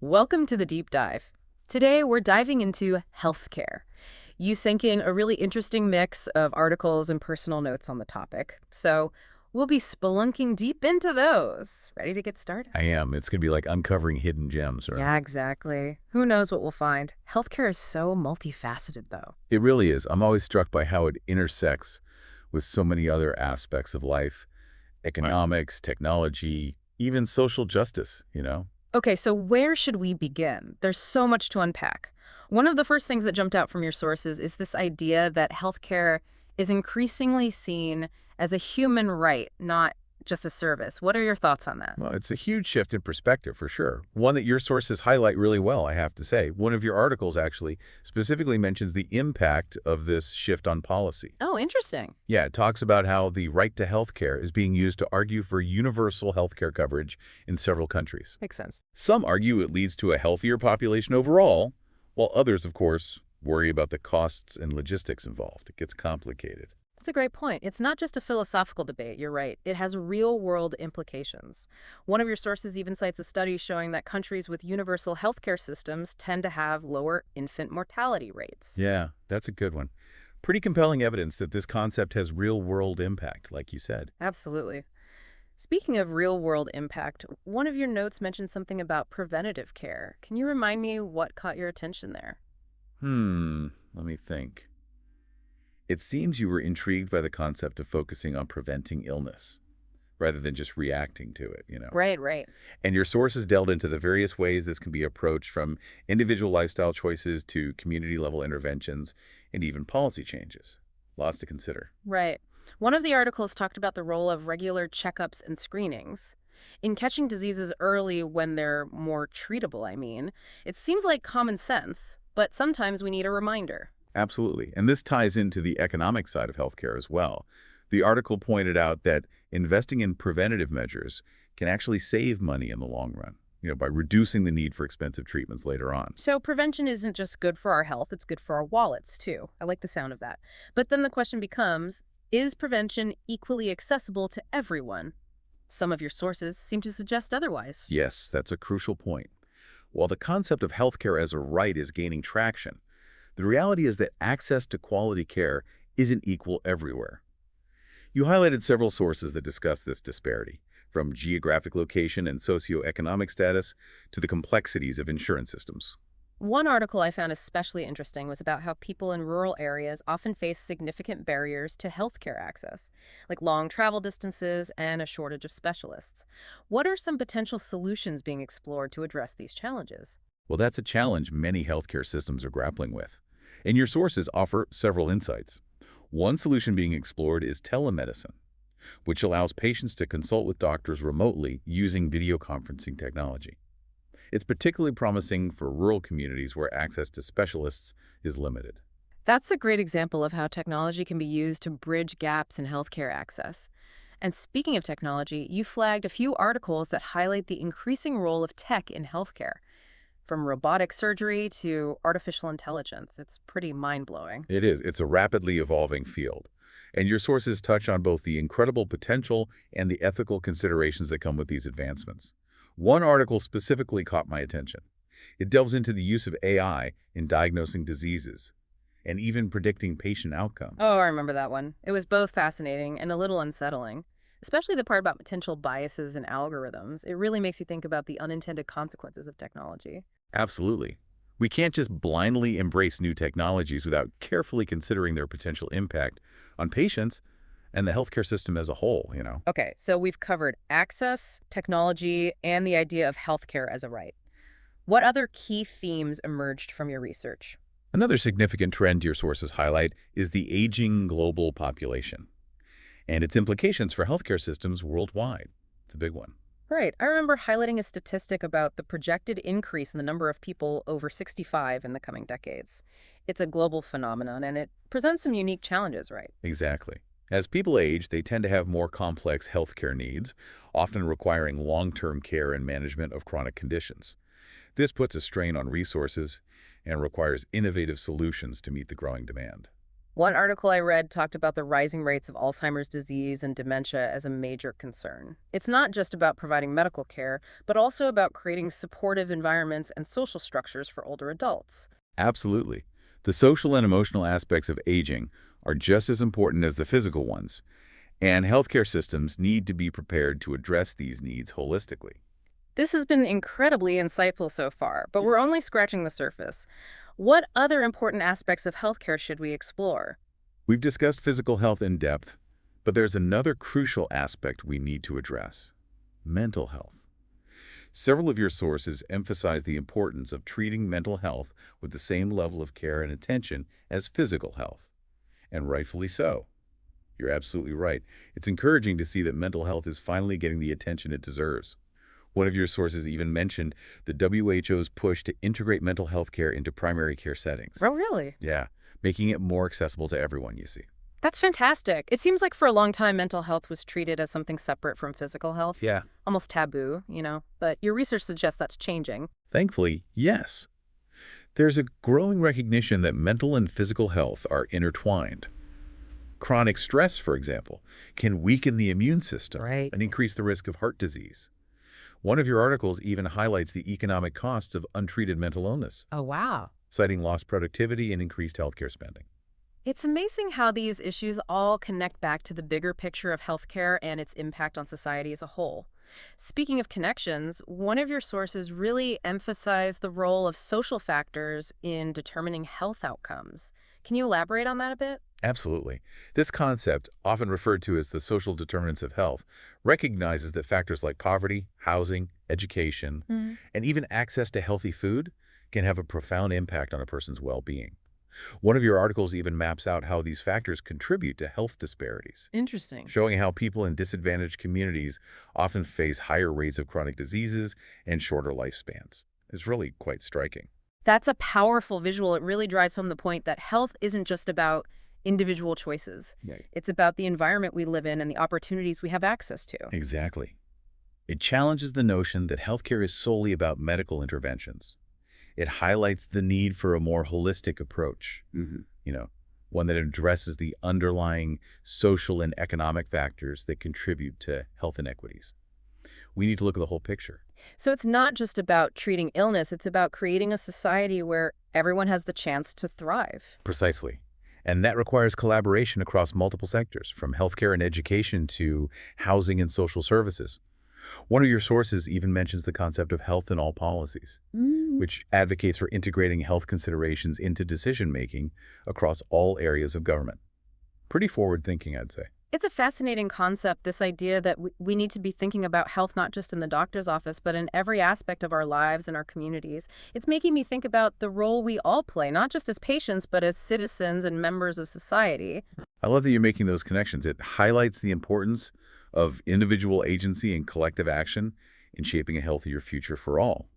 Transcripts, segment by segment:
Welcome to the deep dive. Today, we're diving into healthcare. You sent in a really interesting mix of articles and personal notes on the topic. So, we'll be spelunking deep into those. Ready to get started? I am. It's going to be like uncovering hidden gems, or Yeah, exactly. Who knows what we'll find? Healthcare is so multifaceted, though. it really is. I'm always struck by how it intersects with so many other aspects of life, economics, technology, even social justice. Okay, so where should we begin? There's so much to unpack. One of the first things that jumped out from your sources is this idea that healthcare is increasingly seen as a human right, not just a service. What are your thoughts on that? Well, it's a huge shift in perspective for sure. One that your sources highlight really well, I have to say. One of your articles actually specifically mentions the impact of this shift on policy. Oh, interesting. Yeah, it talks about how the right to health care is being used to argue for universal health care coverage in several countries. Makes sense. Some argue it leads to a healthier population overall, while others, of course, worry about the costs and logistics involved. It gets complicated. That's a great point. It's not just a philosophical debate, you're right. It has real-world implications. One of your sources even cites a study showing that countries with universal healthcare systems tend to have lower infant mortality rates. Yeah, that's a good one. Pretty compelling evidence that this concept has real-world impact, like you said. Absolutely. Speaking of real-world impact, one of your notes mentioned something about preventative care. Can you remind me what caught your attention there? Let me think. It seems you were intrigued by the concept of focusing on preventing illness, rather than just reacting to it. Right, right. And your sources delved into the various ways this can be approached, from individual lifestyle choices to community-level interventions and even policy changes. Lots to consider. Right. One of the articles talked about the role of regular checkups and screenings. In catching diseases early when they're more treatable, I mean, it seems like common sense, but sometimes we need a reminder. Absolutely. And this ties into the economic side of healthcare as well. The article pointed out that investing in preventative measures can actually save money in the long run, by reducing the need for expensive treatments later on. So prevention isn't just good for our health, it's good for our wallets, too. I like the sound of that. But then the question becomes, is prevention equally accessible to everyone? Some of your sources seem to suggest otherwise. Yes, that's a crucial point. While the concept of healthcare as a right is gaining traction, the reality is that access to quality care isn't equal everywhere. You highlighted several sources that discuss this disparity, from geographic location and socioeconomic status to the complexities of insurance systems. One article I found especially interesting was about how people in rural areas often face significant barriers to healthcare access, like long travel distances and a shortage of specialists. What are some potential solutions being explored to address these challenges? Well, that's a challenge many healthcare systems are grappling with. And your sources offer several insights. One solution being explored is telemedicine, which allows patients to consult with doctors remotely using video conferencing technology. It's particularly promising for rural communities where access to specialists is limited. That's a great example of how technology can be used to bridge gaps in healthcare access. And speaking of technology, you flagged a few articles that highlight the increasing role of tech in healthcare. From robotic surgery to artificial intelligence, it's pretty mind-blowing. It is. It's a rapidly evolving field. And your sources touch on both the incredible potential and the ethical considerations that come with these advancements. One article specifically caught my attention. It delves into the use of AI in diagnosing diseases and even predicting patient outcomes. Oh, I remember that one. It was both fascinating and a little unsettling, especially the part about potential biases in algorithms. It really makes you think about the unintended consequences of technology. Absolutely. We can't just blindly embrace new technologies without carefully considering their potential impact on patients and the healthcare system as a whole. Okay, so we've covered access, technology, and the idea of healthcare as a right. What other key themes emerged from your research? Another significant trend your sources highlight is the aging global population and its implications for healthcare systems worldwide. It's a big one. Right. I remember highlighting a statistic about the projected increase in the number of people over 65 in the coming decades. It's a global phenomenon, and it presents some unique challenges, right? Exactly. As people age, they tend to have more complex healthcare needs, often requiring long-term care and management of chronic conditions. This puts a strain on resources and requires innovative solutions to meet the growing demand. One article I read talked about the rising rates of Alzheimer's disease and dementia as a major concern. It's not just about providing medical care, but also about creating supportive environments and social structures for older adults. Absolutely. The social and emotional aspects of aging are just as important as the physical ones, and healthcare systems need to be prepared to address these needs holistically. This has been incredibly insightful so far, but we're only scratching the surface. What other important aspects of healthcare should we explore? We've discussed physical health in depth, but there's another crucial aspect we need to address: mental health. Several of your sources emphasize the importance of treating mental health with the same level of care and attention as physical health, and rightfully so. You're absolutely right. It's encouraging to see that mental health is finally getting the attention it deserves. One of your sources even mentioned the WHO's push to integrate mental health care into primary care settings. Oh, really? Yeah, making it more accessible to everyone, you see. That's fantastic. It seems like for a long time, mental health was treated as something separate from physical health. Yeah. Almost taboo. But your research suggests that's changing. Thankfully, yes. There's a growing recognition that mental and physical health are intertwined. Chronic stress, for example, can weaken the immune system Right. and increase the risk of heart disease. One of your articles even highlights the economic costs of untreated mental illness, Oh, wow. citing lost productivity and increased healthcare spending. It's amazing how these issues all connect back to the bigger picture of healthcare and its impact on society as a whole. Speaking of connections, one of your sources really emphasized the role of social factors in determining health outcomes. Can you elaborate on that a bit? Absolutely. This concept, often referred to as the social determinants of health, recognizes that factors like poverty, housing, education, and even access to healthy food can have a profound impact on a person's well-being. One of your articles even maps out how these factors contribute to health disparities, Interesting. showing how people in disadvantaged communities often face higher rates of chronic diseases and shorter lifespans. It's really quite striking. That's a powerful visual. It really drives home the point that health isn't just about individual choices. Right. It's about the environment we live in and the opportunities we have access to. Exactly. It challenges the notion that healthcare is solely about medical interventions. It highlights the need for a more holistic approach, you know, one that addresses the underlying social and economic factors that contribute to health inequities. We need to look at the whole picture. So it's not just about treating illness, it's about creating a society where everyone has the chance to thrive. Precisely. And that requires collaboration across multiple sectors, from healthcare and education to housing and social services. One of your sources even mentions the concept of health in all policies, which advocates for integrating health considerations into decision-making across all areas of government. Pretty forward-thinking, I'd say. It's a fascinating concept, this idea that we need to be thinking about health not just in the doctor's office, but in every aspect of our lives and our communities. It's making me think about the role we all play, not just as patients, but as citizens and members of society. I love that you're making those connections. It highlights the importance of individual agency and collective action in shaping a healthier future for all.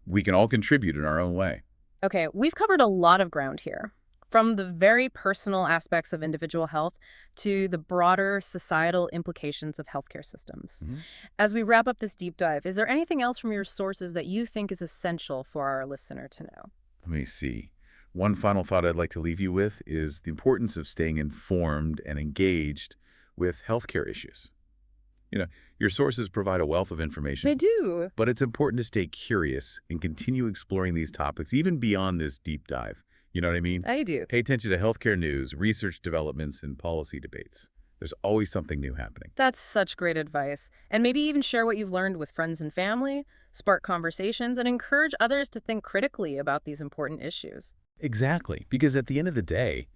We can all contribute in our own way. Okay, we've covered a lot of ground here. From the very personal aspects of individual health to the broader societal implications of healthcare systems. As we wrap up this deep dive, is there anything else from your sources that you think is essential for our listener to know? Let me see. One final thought I'd like to leave you with is the importance of staying informed and engaged with healthcare issues. Your sources provide a wealth of information. They do. But it's important to stay curious and continue exploring these topics, even beyond this deep dive. You know what I mean? I do. Pay attention to healthcare news, research developments, and policy debates. There's always something new happening. That's such great advice. And maybe even share what you've learned with friends and family, spark conversations, and encourage others to think critically about these important issues. Exactly, because at the end of the day,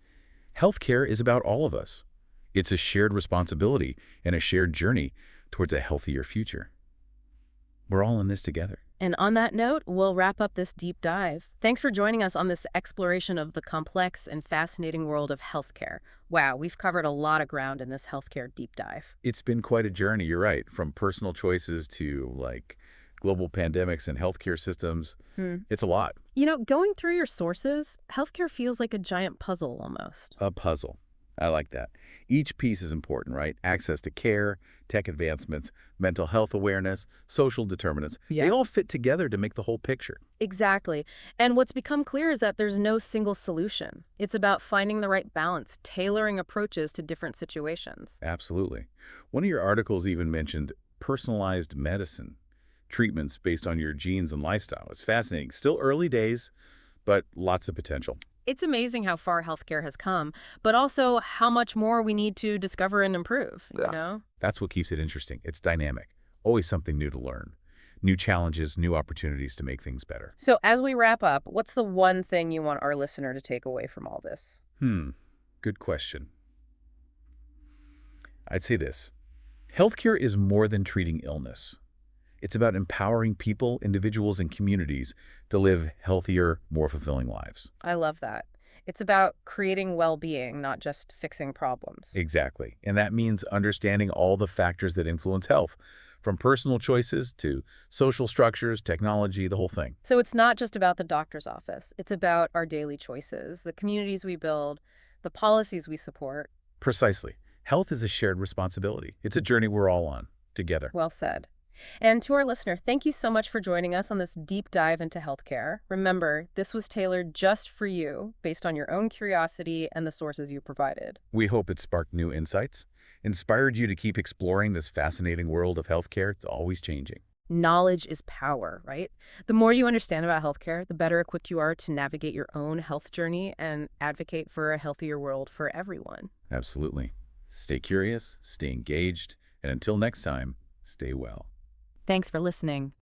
healthcare is about all of us. It's a shared responsibility and a shared journey towards a healthier future. We're all in this together. And on that note, we'll wrap up this deep dive. Thanks for joining us on this exploration of the complex and fascinating world of healthcare. Wow, we've covered a lot of ground in this healthcare deep dive. It's been quite a journey, you're right, from personal choices to global pandemics and healthcare systems. It's a lot. Going through your sources, healthcare feels like a giant puzzle almost. A puzzle. I like that. Each piece is important, right? Access to care, tech advancements, mental health awareness, social determinants. They Yeah. all fit together to make the whole picture. Exactly. And what's become clear is that there's no single solution. It's about finding the right balance, tailoring approaches to different situations. Absolutely. One of your articles even mentioned personalized medicine, treatments based on your genes and lifestyle. It's fascinating. Still early days, but lots of potential. It's amazing how far healthcare has come, but also how much more we need to discover and improve, you Yeah. know? That's what keeps it interesting. It's dynamic. Always something new to learn. New challenges, new opportunities to make things better. So, as we wrap up, what's the one thing you want our listener to take away from all this? Good question. I'd say this. Healthcare is more than treating illness. It's about empowering people, individuals, and communities to live healthier, more fulfilling lives. I love that. It's about creating well being, not just fixing problems. Exactly. And that means understanding all the factors that influence health, from personal choices to social structures, technology, the whole thing. So, it's not just about the doctor's office, it's about our daily choices, the communities we build, the policies we support. Precisely. Health is a shared responsibility. It's a journey we're all on, together. Well said. And to our listener, thank you so much for joining us on this deep dive into healthcare. Remember, this was tailored just for you, based on your own curiosity and the sources you provided. We hope it sparked new insights, inspired you to keep exploring this fascinating world of healthcare. It's always changing. Knowledge is power, right? The more you understand about healthcare, the better equipped you are to navigate your own health journey and advocate for a healthier world for everyone. Absolutely. Stay curious, stay engaged, and until next time, stay well. Thanks for listening.